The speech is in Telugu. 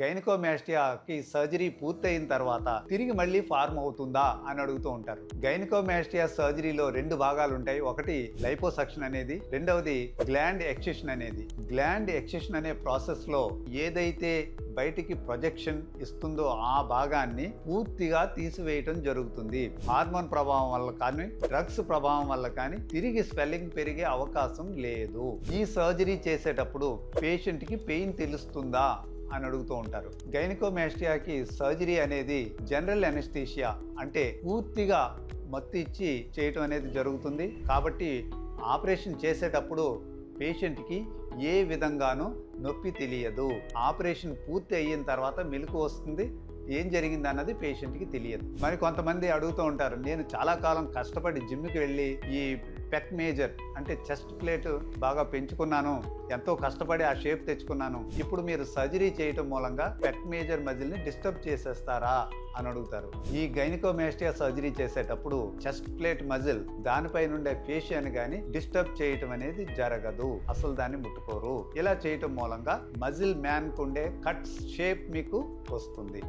గైనకోమాస్టియాకి సర్జరీ పూర్తయిన తర్వాత తిరిగి మళ్ళీ ఫార్మ్ అవుతుందా అని అడుగుతూ ఉంటారు. గైనకోమాస్టియా సర్జరీలో రెండు భాగాలు ఉంటాయి. ఒకటి లైపోసక్షన్ అనేది, రెండవది గ్లాండ్ ఎక్సిషన్ అనేది. గ్లాండ్ ఎక్సిషన్ అనే ప్రాసెస్ లో ఏదైతే బయటికి ప్రొజెక్షన్ ఇస్తుందో ఆ భాగాన్ని పూర్తిగా తీసివేయటం జరుగుతుంది. హార్మోన్ ప్రభావం వల్ల కానీ, డ్రగ్స్ ప్రభావం వల్ల కానీ తిరిగి స్వెల్లింగ్ పెరిగే అవకాశం లేదు. ఈ సర్జరీ చేసేటప్పుడు పేషెంట్ కి పెయిన్ తెలుస్తుందా అని అడుగుతూ ఉంటారు. గైనకోమాస్టియాకి సర్జరీ అనేది జనరల్ అనెస్థీషియా అంటే పూర్తిగా మత్తు ఇచ్చి చేయటం అనేది జరుగుతుంది. కాబట్టి ఆపరేషన్ చేసేటప్పుడు పేషెంట్కి ఏ విధంగానూ నొప్పి తెలియదు. ఆపరేషన్ పూర్తి అయిన తర్వాత మెలకు వస్తుంది. ఏం జరిగింది అన్నది పేషెంట్కి తెలియదు. మరి కొంతమంది అడుగుతూ ఉంటారు, నేను చాలా కాలం కష్టపడి జిమ్కి వెళ్ళి ఈ పెక్ మేజర్ అంటే చెస్ట్ ప్లేట్ బాగా పెంచుకున్నాను, ఎంతో కష్టపడి ఆ షేప్ తెచ్చుకున్నాను, ఇప్పుడు మీరు సర్జరీ చేయటం మూలంగా పెక్ మేజర్ మజిల్ని డిస్టర్బ్ చేసేస్తారా అని అడుగుతారు. ఈ గైనకోమాస్టియా సర్జరీ చేసేటప్పుడు చెస్ట్ ప్లేట్ మజిల్ దానిపై నుండే ఫేషియాని గాని డిస్టర్బ్ చేయటం అనేది జరగదు. అసలు దాన్ని ముట్టుకోరు. ఇలా చేయటం మూలంగా మజిల్ మ్యాన్ కుండే కట్ షేప్ మీకు వస్తుంది.